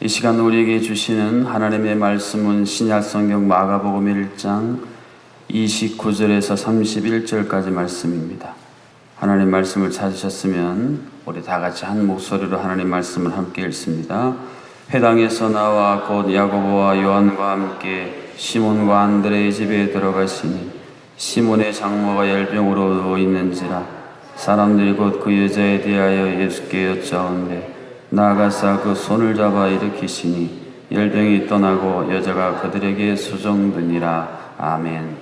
이 시간 우리에게 주시는 하나님의 말씀은 신약성경 마가복음 1장 29절에서 31절까지 말씀입니다. 하나님 말씀을 찾으셨으면 우리 다 같이 한 목소리로 하나님 말씀을 함께 읽습니다. 회당에서 나와 곧 야고보와 요한과 함께 시몬과 안드레의 집에 들어가시니 시몬의 장모가 열병으로 누워 있는지라 사람들이 곧 그 여자에 대하여 예수께 여짜온대 나아가사 그 손을 잡아 일으키시니 열병이 떠나고 여자가 그들에게 수종되니라. 아멘.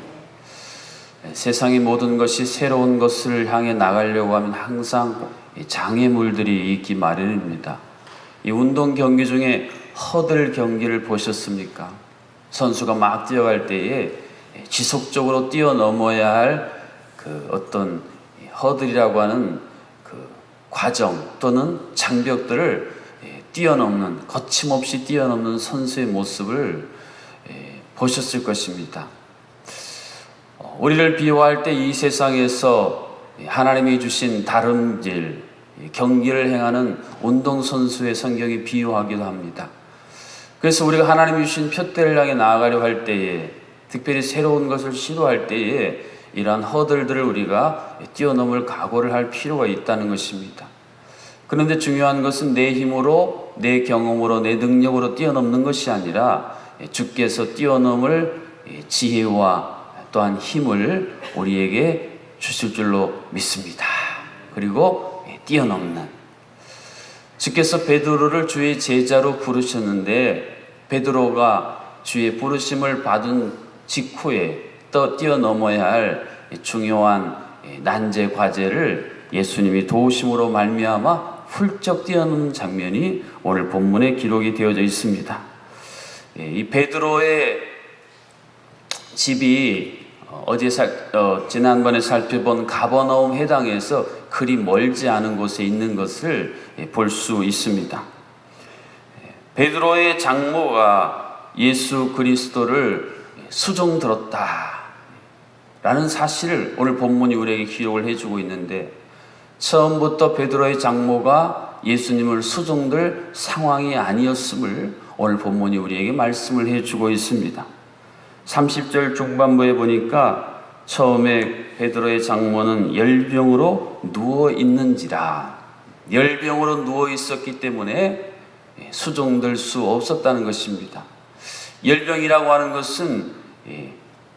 세상의 모든 것이 새로운 것을 향해 나가려고 하면 항상 장애물들이 있기 마련입니다. 이 운동 경기 중에 허들 경기를 보셨습니까? 선수가 막 뛰어갈 때에 지속적으로 뛰어넘어야 할 그 어떤 허들이라고 하는 그 과정 또는 장벽들을 뛰어넘는, 거침없이 뛰어넘는 선수의 모습을 보셨을 것입니다. 우리를 비유할 때 이 세상에서 하나님이 주신 다름질, 경기를 행하는 운동선수의 성경이 비유하기도 합니다. 그래서 우리가 하나님이 주신 푯대를 향해 나아가려 할 때에, 특별히 새로운 것을 시도할 때에 이러한 허들들을 우리가 뛰어넘을 각오를 할 필요가 있다는 것입니다. 그런데 중요한 것은 내 힘으로, 내 경험으로, 내 능력으로 뛰어넘는 것이 아니라 주께서 뛰어넘을 지혜와 또한 힘을 우리에게 주실 줄로 믿습니다. 그리고 뛰어넘는, 주께서 베드로를 주의 제자로 부르셨는데 베드로가 주의 부르심을 받은 직후에 또 뛰어넘어야 할 중요한 난제 과제를 예수님이 도우심으로 말미암아 훌쩍 뛰어넘는 장면이 오늘 본문에 기록이 되어져 있습니다. 이 베드로의 집이 지난번에 살펴본 가버나움 회당에서 그리 멀지 않은 곳에 있는 것을 볼 수 있습니다. 베드로의 장모가 예수 그리스도를 수종 들었다 라는 사실을 오늘 본문이 우리에게 기록을 해주고 있는데, 처음부터 베드로의 장모가 예수님을 수종들 상황이 아니었음을 오늘 본문이 우리에게 말씀을 해주고 있습니다. 30절 중반부에 보니까 처음에 베드로의 장모는 열병으로 누워 있는지라, 열병으로 누워 있었기 때문에 수종될 수 없었다는 것입니다. 열병이라고 하는 것은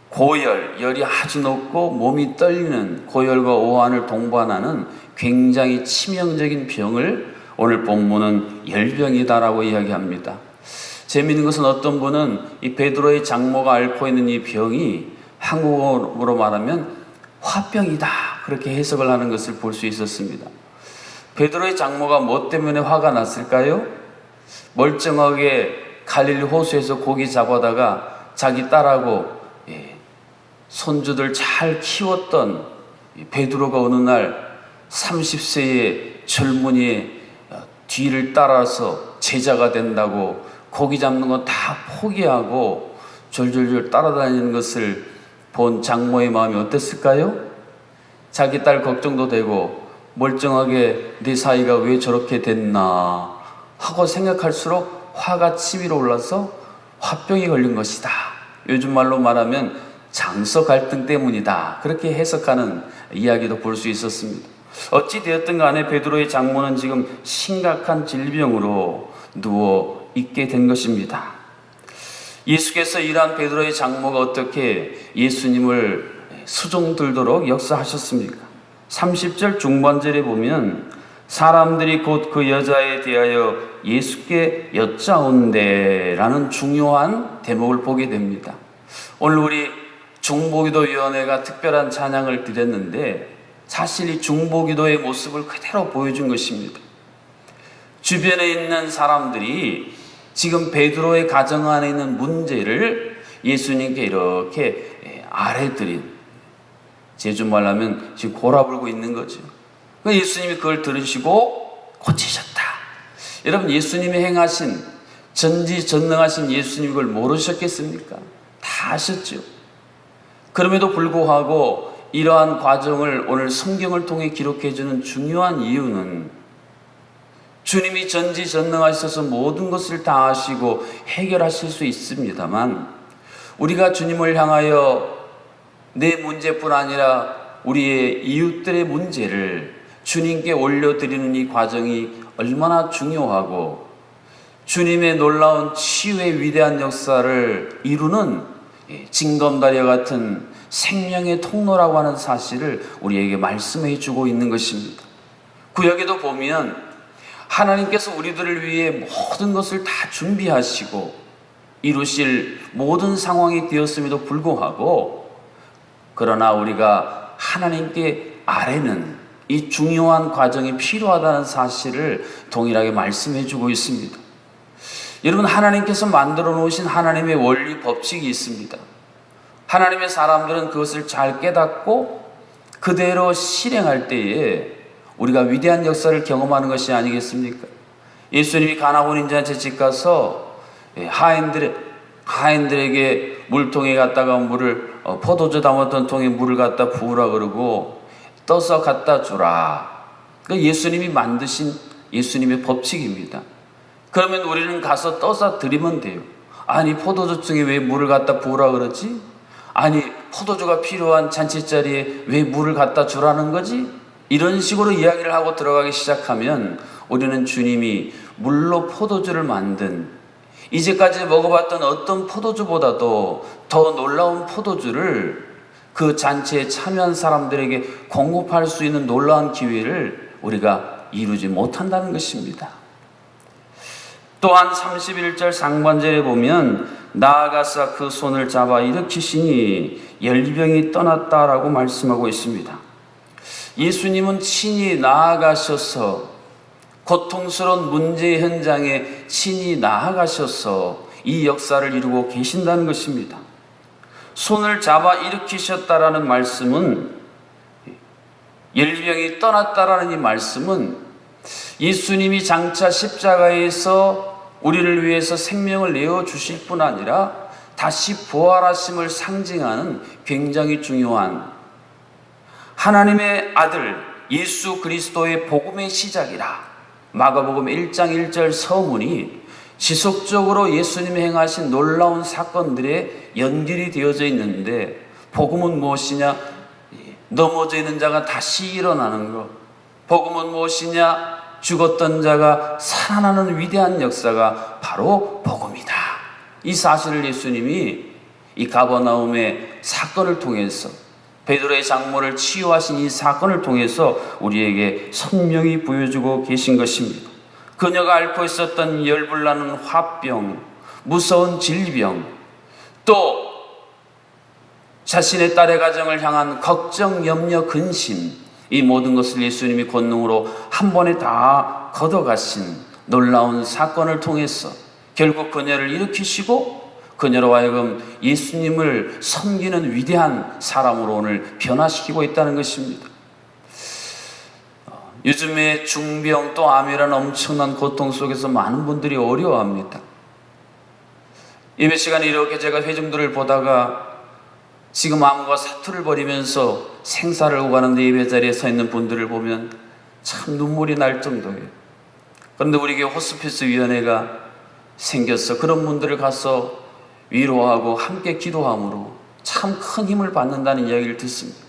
고열, 열이 아주 높고 몸이 떨리는 고열과 오한을 동반하는 굉장히 치명적인 병을 오늘 본문은 열병이다라고 이야기합니다. 재미있는 것은 어떤 분은 이 베드로의 장모가 앓고 있는 이 병이 한국어로 말하면 화병이다 그렇게 해석을 하는 것을 볼 수 있었습니다. 베드로의 장모가 뭐 때문에 화가 났을까요? 멀쩡하게 갈릴리 호수에서 고기 잡아다가 자기 딸하고 손주들 잘 키웠던 베드로가 어느 날 30세의 젊은이의 뒤를 따라서 제자가 된다고 고기 잡는 건 다 포기하고 졸졸졸 따라다니는 것을 본 장모의 마음이 어땠을까요? 자기 딸 걱정도 되고 멀쩡하게 내 사이가 왜 저렇게 됐나 하고 생각할수록 화가 치밀어 올라서 화병이 걸린 것이다. 요즘 말로 말하면 장서 갈등 때문이다. 그렇게 해석하는 이야기도 볼 수 있었습니다. 어찌 되었든 간에 베드로의 장모는 지금 심각한 질병으로 누워 있게 된 것입니다. 예수께서 이러한 베드로의 장모가 어떻게 예수님을 수종들도록 역사하셨습니까? 30절 중반절에 보면 사람들이 곧 그 여자에 대하여 예수께 여짜온대 라는 중요한 대목을 보게 됩니다. 오늘 우리 중보기도위원회가 특별한 찬양을 드렸는데 사실 이 중보기도의 모습을 그대로 보여준 것입니다. 주변에 있는 사람들이 지금 베드로의 가정 안에 있는 문제를 예수님께 이렇게 아뢰드린, 제주말로 하면 지금 골아불고 있는 거죠. 예수님이 그걸 들으시고 고치셨다. 여러분, 예수님이 행하신 전지전능하신 예수님이 그걸 모르셨겠습니까? 다 아셨죠. 그럼에도 불구하고 이러한 과정을 오늘 성경을 통해 기록해 주는 중요한 이유는 주님이 전지전능하셔서 모든 것을 다 아시고 해결하실 수 있습니다만, 우리가 주님을 향하여 내 문제뿐 아니라 우리의 이웃들의 문제를 주님께 올려드리는 이 과정이 얼마나 중요하고 주님의 놀라운 치유의 위대한 역사를 이루는 징검다리와 같은 생명의 통로라고 하는 사실을 우리에게 말씀해 주고 있는 것입니다. 구약에도 보면 하나님께서 우리들을 위해 모든 것을 다 준비하시고 이루실 모든 상황이 되었음에도 불구하고, 그러나 우리가 하나님께 아뢰는 이 중요한 과정이 필요하다는 사실을 동일하게 말씀해 주고 있습니다. 여러분, 하나님께서 만들어 놓으신 하나님의 원리 법칙이 있습니다. 하나님의 사람들은 그것을 잘 깨닫고 그대로 실행할 때에 우리가 위대한 역사를 경험하는 것이 아니겠습니까? 예수님이 가나온 인자의 집 가서 하인들에게 물통에 갖다가 포도주 담았던 통에 물을 갖다 부으라 그러고 떠서 갖다 주라. 그러니까 예수님이 만드신 예수님의 법칙입니다. 그러면 우리는 가서 떠서 드리면 돼요. 아니, 포도주 통에 왜 물을 갖다 부으라 그러지? 아니, 포도주가 필요한 잔치자리에 왜 물을 갖다 주라는 거지? 이런 식으로 이야기를 하고 들어가기 시작하면 우리는 주님이 물로 포도주를 만든, 이제까지 먹어봤던 어떤 포도주보다도 더 놀라운 포도주를 그 잔치에 참여한 사람들에게 공급할 수 있는 놀라운 기회를 우리가 이루지 못한다는 것입니다. 또한 31절 상반절에 보면 나아가사 그 손을 잡아 일으키시니 열병이 떠났다라고 말씀하고 있습니다. 예수님은 친히 나아가셔서 고통스러운 문제 현장에 친히 나아가셔서 이 역사를 이루고 계신다는 것입니다. 손을 잡아 일으키셨다라는 말씀은, 열병이 떠났다라는 이 말씀은 예수님이 장차 십자가에서 우리를 위해서 생명을 내어주실 뿐 아니라 다시 부활하심을 상징하는 굉장히 중요한 하나님의 아들 예수 그리스도의 복음의 시작이라. 마가복음 1장 1절 서문이 지속적으로 예수님이 행하신 놀라운 사건들에 연결이 되어져 있는데, 복음은 무엇이냐? 넘어져 있는 자가 다시 일어나는 것. 복음은 무엇이냐? 죽었던 자가 살아나는 위대한 역사가 바로 복음이다. 이 사실을 예수님이 이 가버나움의 사건을 통해서, 베드로의 장모를 치유하신 이 사건을 통해서 우리에게 선명히 보여주고 계신 것입니다. 그녀가 앓고 있었던 열불나는 화병, 무서운 질병, 또 자신의 딸의 가정을 향한 걱정, 염려, 근심, 이 모든 것을 예수님이 권능으로 한 번에 다 걷어가신 놀라운 사건을 통해서 결국 그녀를 일으키시고 그녀로 하여금 예수님을 섬기는 위대한 사람으로 오늘 변화시키고 있다는 것입니다. 요즘에 중병 또 암이라는 엄청난 고통 속에서 많은 분들이 어려워합니다. 예배 시간에 이렇게 제가 회중들을 보다가 지금 암과 사투를 벌이면서 생사를 오가는 예배 자리에 서 있는 분들을 보면 참 눈물이 날 정도예요. 그런데 우리 교회 호스피스 위원회가 생겨서 그런 분들을 가서 위로하고 함께 기도함으로 참 큰 힘을 받는다는 이야기를 듣습니다.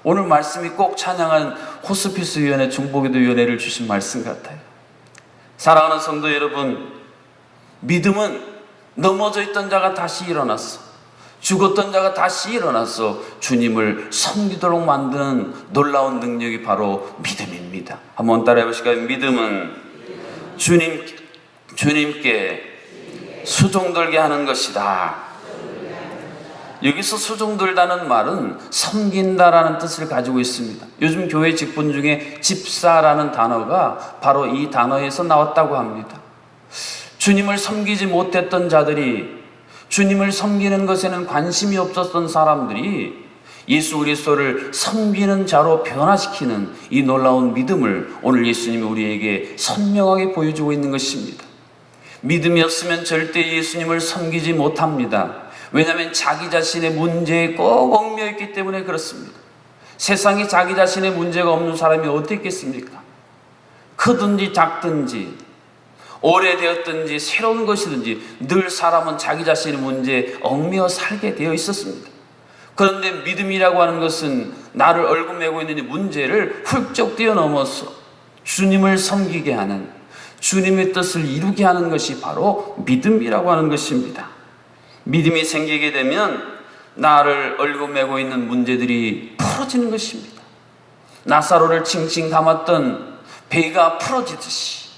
오늘 말씀이 꼭 찬양한 호스피스 위원회, 중보기도 위원회를 주신 말씀 같아요. 사랑하는 성도 여러분, 믿음은 넘어져 있던 자가 다시 일어났어, 죽었던 자가 다시 일어나서 주님을 섬기도록 만드는 놀라운 능력이 바로 믿음입니다. 한번 따라해 보실까요? 믿음은 주님께 수종들게 하는 것이다. 여기서 수종들다는 말은 섬긴다라는 뜻을 가지고 있습니다. 요즘 교회 직분 중에 집사라는 단어가 바로 이 단어에서 나왔다고 합니다. 주님을 섬기지 못했던 자들이, 주님을 섬기는 것에는 관심이 없었던 사람들이 예수 그리스도를 섬기는 자로 변화시키는 이 놀라운 믿음을 오늘 예수님이 우리에게 선명하게 보여주고 있는 것입니다. 믿음이 없으면 절대 예수님을 섬기지 못합니다. 왜냐하면 자기 자신의 문제에 꼭 얽매여있기 때문에 그렇습니다. 세상에 자기 자신의 문제가 없는 사람이 어디 있겠습니까? 크든지 작든지 오래되었든지 새로운 것이든지 늘 사람은 자기 자신의 문제에 얽매여 살게 되어 있었습니다. 그런데 믿음이라고 하는 것은 나를 얽매고 있는 이 문제를 훌쩍 뛰어넘어서 주님을 섬기게 하는, 주님의 뜻을 이루게 하는 것이 바로 믿음이라고 하는 것입니다. 믿음이 생기게 되면 나를 얽매고 있는 문제들이 풀어지는 것입니다. 나사로를 칭칭 감았던 배가 풀어지듯이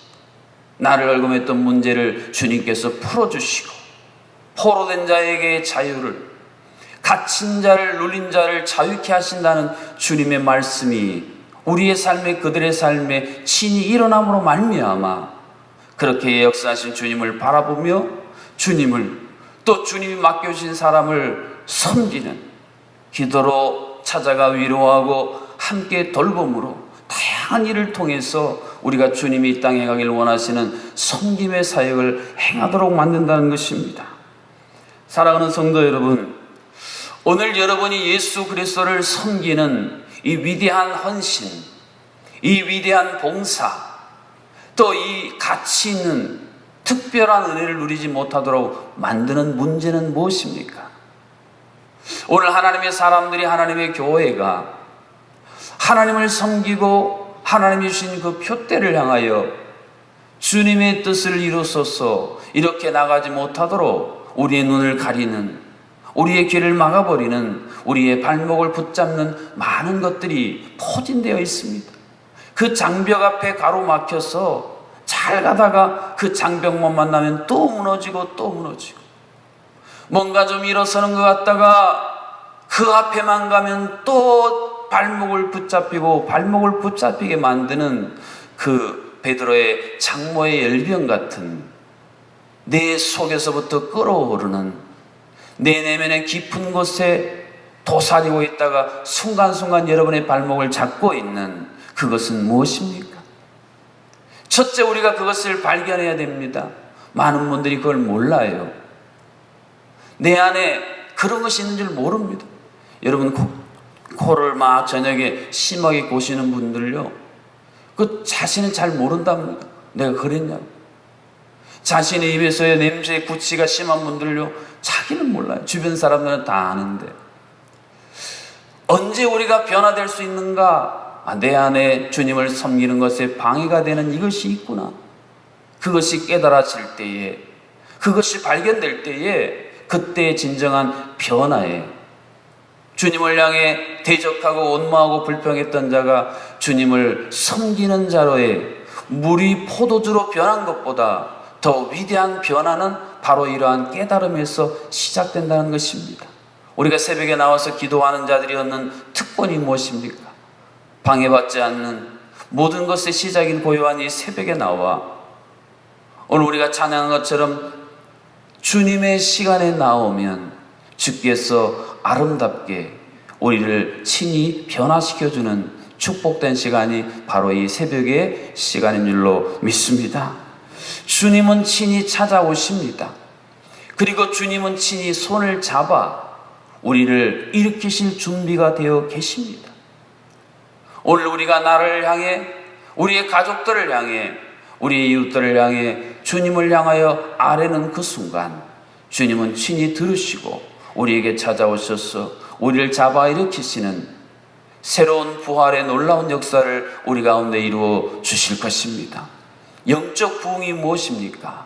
나를 얽매했던 문제를 주님께서 풀어주시고, 포로된 자에게 자유를, 갇힌 자를, 눌린 자를 자유케 하신다는 주님의 말씀이 우리의 삶에, 그들의 삶에 친히 일어남으로 말미암아 그렇게 역사하신 주님을 바라보며 주님을, 또 주님이 맡겨주신 사람을 섬기는, 기도로 찾아가 위로하고 함께 돌봄으로 다양한 일을 통해서 우리가 주님이 이 땅에 가길 원하시는 섬김의 사역을 행하도록 만든다는 것입니다. 사랑하는 성도 여러분, 오늘 여러분이 예수 그리스도를 섬기는 이 위대한 헌신, 이 위대한 봉사, 또 이 가치 있는 특별한 은혜를 누리지 못하도록 만드는 문제는 무엇입니까? 오늘 하나님의 사람들이, 하나님의 교회가 하나님을 섬기고 하나님이 주신 그 표대를 향하여 주님의 뜻을 이루소서 이렇게 나가지 못하도록 우리의 눈을 가리는, 우리의 길을 막아버리는, 우리의 발목을 붙잡는 많은 것들이 포진되어 있습니다. 그 장벽 앞에 가로막혀서 잘 가다가 그 장벽만 만나면 또 무너지고 또 무너지고, 뭔가 좀 일어서는 것 같다가 그 앞에만 가면 또 발목을 붙잡히고 발목을 붙잡히게 만드는 그 베드로의 장모의 열병 같은, 내 속에서부터 끓어오르는, 내 내면의 깊은 곳에 도사리고 있다가 순간순간 여러분의 발목을 잡고 있는 그것은 무엇입니까? 첫째, 우리가 그것을 발견해야 됩니다. 많은 분들이 그걸 몰라요. 내 안에 그런 것이 있는 줄 모릅니다. 여러분, 코를 막 저녁에 심하게 고시는 분들요, 그 자신은 잘 모른답니다. 내가 그랬냐고. 자신의 입에서의 냄새의 구취가 심한 분들요, 자기는 몰라요. 주변 사람들은 다 아는데. 언제 우리가 변화될 수 있는가? 내 안에 주님을 섬기는 것에 방해가 되는 이것이 있구나. 그것이 깨달아질 때에, 그것이 발견될 때에, 그때의 진정한 변화에, 주님을 향해 대적하고 원망하고 불평했던 자가 주님을 섬기는 자로의 물이 포도주로 변한 것보다 더 위대한 변화는 바로 이러한 깨달음에서 시작된다는 것입니다. 우리가 새벽에 나와서 기도하는 자들이 얻는 특권이 무엇입니까? 방해받지 않는 모든 것의 시작인 고요한 이 새벽에 나와 오늘 우리가 찬양한 것처럼 주님의 시간에 나오면 주께서 아름답게 우리를 친히 변화시켜주는 축복된 시간이 바로 이 새벽의 시간인 줄로 믿습니다. 주님은 친히 찾아오십니다. 그리고 주님은 친히 손을 잡아 우리를 일으키실 준비가 되어 계십니다. 오늘 우리가 나를 향해, 우리의 가족들을 향해, 우리의 이웃들을 향해 주님을 향하여 아뢰는 그 순간 주님은 친히 들으시고 우리에게 찾아오셔서 우리를 잡아 일으키시는 새로운 부활의 놀라운 역사를 우리 가운데 이루어 주실 것입니다. 영적 부흥이 무엇입니까?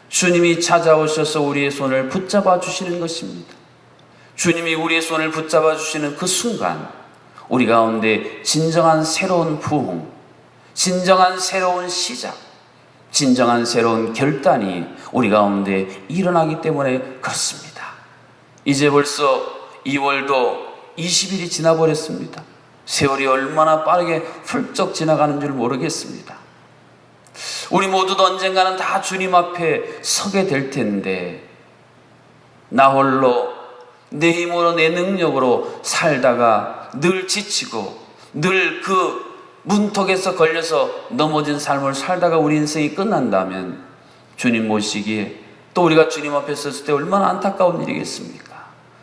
주님이 찾아오셔서 우리의 손을 붙잡아 주시는 것입니다. 주님이 우리의 손을 붙잡아 주시는 그 순간 우리 가운데 진정한 새로운 부흥, 진정한 새로운 시작, 진정한 새로운 결단이 우리 가운데 일어나기 때문에 그렇습니다. 이제 벌써 2월도 20일이 지나버렸습니다. 세월이 얼마나 빠르게 훌쩍 지나가는 줄 모르겠습니다. 우리 모두도 언젠가는 다 주님 앞에 서게 될 텐데, 나 홀로 내 힘으로 내 능력으로 살다가 늘 지치고 늘 그 문턱에서 걸려서 넘어진 삶을 살다가 우리 인생이 끝난다면 주님 모시기에 또 우리가 주님 앞에 섰을 때 얼마나 안타까운 일이겠습니까?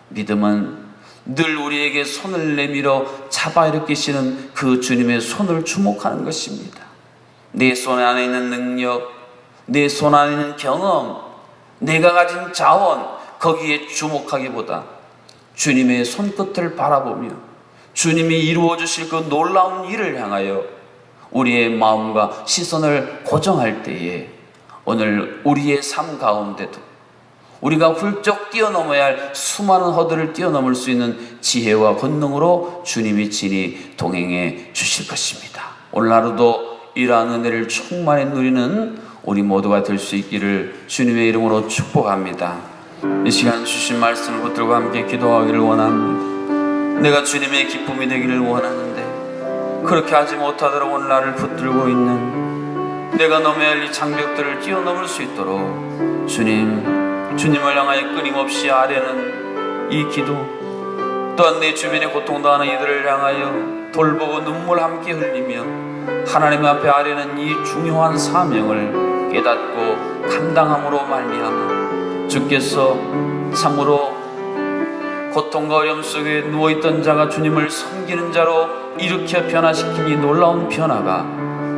믿음은 늘 우리에게 손을 내밀어 잡아 일으키시는 그 주님의 손을 주목하는 것입니다. 내 손 안에 있는 능력, 내 손 안에 있는 경험, 내가 가진 자원, 거기에 주목하기보다 주님의 손끝을 바라보며 주님이 이루어 주실 그 놀라운 일을 향하여 우리의 마음과 시선을 고정할 때에 오늘 우리의 삶 가운데도 우리가 훌쩍 뛰어넘어야 할 수많은 허들을 뛰어넘을 수 있는 지혜와 권능으로 주님이 친히 동행해 주실 것입니다. 오늘 하루도 이러한 은혜를 충만히 누리는 우리 모두가 될 수 있기를 주님의 이름으로 축복합니다. 이 시간 주신 말씀을 붙들고 함께 기도하기를 원합니다. 내가 주님의 기쁨이 되기를 원하는데 그렇게 하지 못하도록 오늘 나를 붙들고 있는 내가 넘어야 할 이 장벽들을 뛰어넘을 수 있도록 주님을 향하여 끊임없이 아뢰는 이 기도, 또한 내 주변에 고통당하는 이들을 향하여 돌보고 눈물 함께 흘리며 하나님 앞에 아뢰는 이 중요한 사명을 깨닫고 감당함으로 말미암아 주께서 참으로 고통과 어려움 속에 누워있던 자가 주님을 섬기는 자로 일으켜 변화시킨 이 놀라운 변화가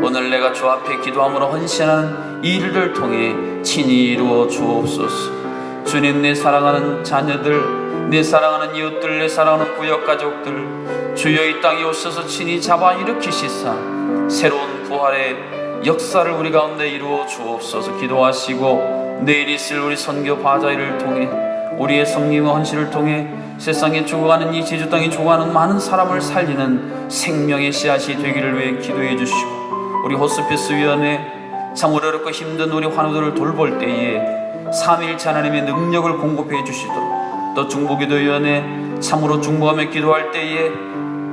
오늘 내가 주 앞에 기도함으로 헌신하는 이 일을 통해 친히 이루어 주옵소서. 주님, 내 사랑하는 자녀들, 내 사랑하는 이웃들, 내 사랑하는 구역 가족들, 주여 이 땅에 오셔서 친히 잡아 일으키시사 새로운 부활의 역사를 우리 가운데 이루어 주옵소서. 기도하시고 내일 있을 우리 선교 바자회를 통해 우리의 섬김과 헌신을 통해 세상에 죽어가는 이 제주 땅에 죽어가는 많은 사람을 살리는 생명의 씨앗이 되기를 위해 기도해 주시고, 우리 호스피스 위원회 참으로 어렵고 힘든 우리 환우들을 돌볼 때에 삼위일체 하나님의 능력을 공급해 주시도록, 또 중보기도위원회 참으로 중보하며 기도할 때에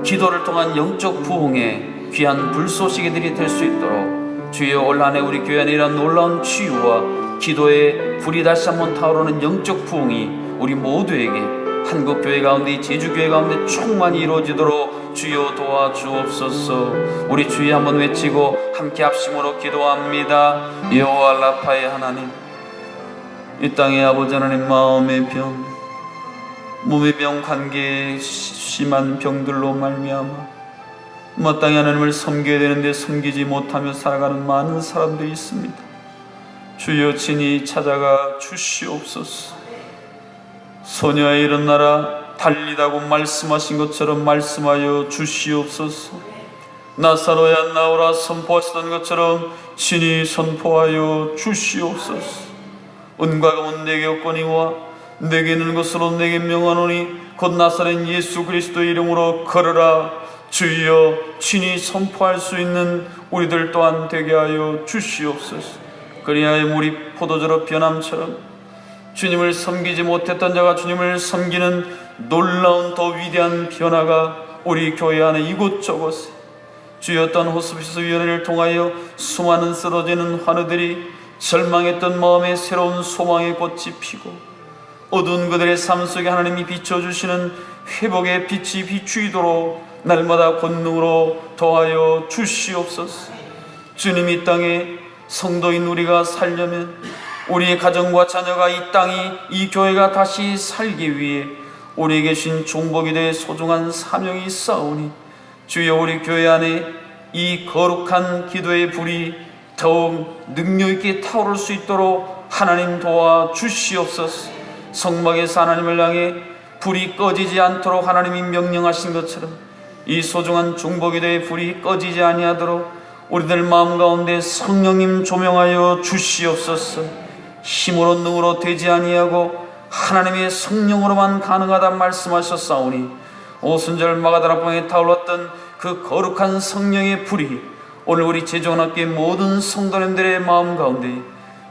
기도를 통한 영적 부흥의 귀한 불쏘시개들이 될 수 있도록 주여 올 한 해 우리 교회 안에 이런 놀라운 치유와 기도의 불이 다시 한번 타오르는 영적 부흥이 우리 모두에게 한국교회 가운데, 제주교회 가운데 충만히 이루어지도록 주여 도와주옵소서. 우리 주여 한번 외치고 함께 합심으로 기도합니다. 여호와 라파의 하나님, 이 땅의 아버지 하나님, 마음의 병, 몸의 병, 관계의 심한 병들로 말미암아 마땅히 하나님을 섬겨야 되는데 섬기지 못하며 살아가는 많은 사람들이 있습니다. 주여 친히 찾아가 주시옵소서. 소녀의 일어나라 달리다고 말씀하신 것처럼 말씀하여 주시옵소서. 나사로야 나오라 선포하시던 것처럼 친히 선포하여 주시옵소서. 은과 금은 내게 없거니와 내게 있는 것으로 내게 명하노니 곧 나사렛 예수 그리스도의 이름으로 걸으라. 주여 친히 선포할 수 있는 우리들 또한 되게 하여 주시옵소서. 그리하여 물이 포도주로 변함처럼 주님을 섬기지 못했던 자가 주님을 섬기는 놀라운 더 위대한 변화가 우리 교회 안에 이곳저곳에, 주여 어떤 호스피스 위원회를 통하여 수많은 쓰러지는 환우들이 절망했던 마음에 새로운 소망의 꽃이 피고 어두운 그들의 삶 속에 하나님이 비춰주시는 회복의 빛이 비추이도록 날마다 권능으로 더하여 주시옵소서. 주님, 이 땅에 성도인 우리가 살려면 우리의 가정과 자녀가 이 땅이, 이 교회가 다시 살기 위해 우리에게 주신 중보기도의 소중한 사명이 있사오니 주여 우리 교회 안에 이 거룩한 기도의 불이 더욱 능력있게 타오를 수 있도록 하나님 도와 주시옵소서. 성막에서 하나님을 향해 불이 꺼지지 않도록 하나님이 명령하신 것처럼 이 소중한 중보기도의 불이 꺼지지 아니하도록 우리들 마음 가운데 성령님 조명하여 주시옵소서. 힘으로 능으로 되지 아니하고 하나님의 성령으로만 가능하다 말씀하셨사오니 오순절 마가다락방에 타올랐던 그 거룩한 성령의 불이 오늘 우리 제주원학교의 모든 성도님들의 마음 가운데,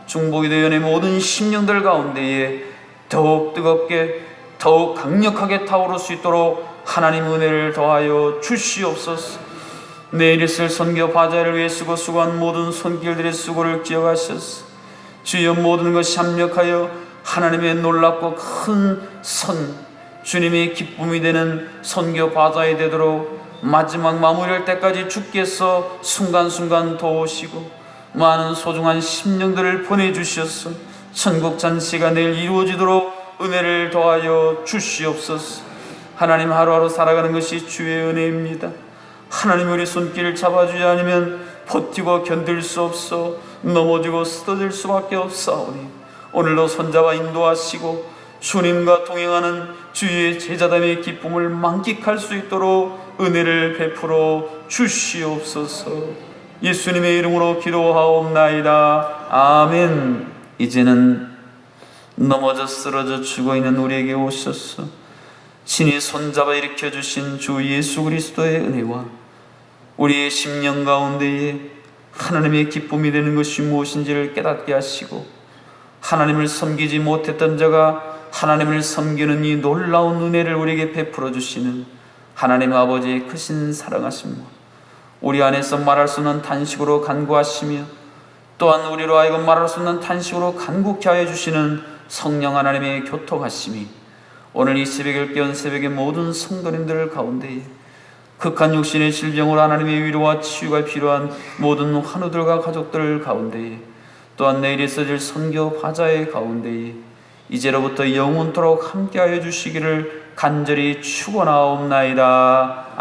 중보기도위원회 모든 심령들 가운데에 더욱 뜨겁게 더욱 강력하게 타오를 수 있도록 하나님 은혜를 더하여 주시옵소서. 내일 있을 선교 바자회를 위해 쓰고 수고한 모든 손길들의 수고를 기억하셔서 주여 모든 것이 합력하여 하나님의 놀랍고 큰 선, 주님의 기쁨이 되는 선교 바자회 되도록 마지막 마무리할 때까지 주께서 순간순간 도우시고 많은 소중한 심령들을 보내주셔서 천국 잔치가 내일 이루어지도록 은혜를 더하여 주시옵소서. 하나님, 하루하루 살아가는 것이 주의 은혜입니다. 하나님, 우리 손길을 잡아주지 않으면 버티고 견딜 수 없어 넘어지고 쓰러질 수밖에 없사오니 오늘도 손잡아 인도하시고 주님과 동행하는 주의 제자담의 기쁨을 만끽할 수 있도록 은혜를 베풀어 주시옵소서. 예수님의 이름으로 기도하옵나이다. 아멘. 이제는 넘어져 쓰러져 죽어있는 우리에게 오셔서 친히 손잡아 일으켜 주신 주 예수 그리스도의 은혜와 우리의 심령 가운데에 하나님의 기쁨이 되는 것이 무엇인지를 깨닫게 하시고 하나님을 섬기지 못했던 자가 하나님을 섬기는 이 놀라운 은혜를 우리에게 베풀어 주시는 하나님 아버지의 크신 사랑하심과 우리 안에서 말할 수 없는 탄식으로 간구하시며 또한 우리로 하여금 말할 수 없는 탄식으로 간구케 하여 주시는 성령 하나님의 교통하심이 오늘 이 새벽을 깨운 새벽의 모든 성도님들 가운데에 극한 육신의 질병으로 하나님의 위로와 치유가 필요한 모든 환우들과 가족들 가운데에 또한 내일 있어질 선교 바자의 가운데에 이제로부터 영원토록 함께하여 주시기를 간절히 축원하옵나이다.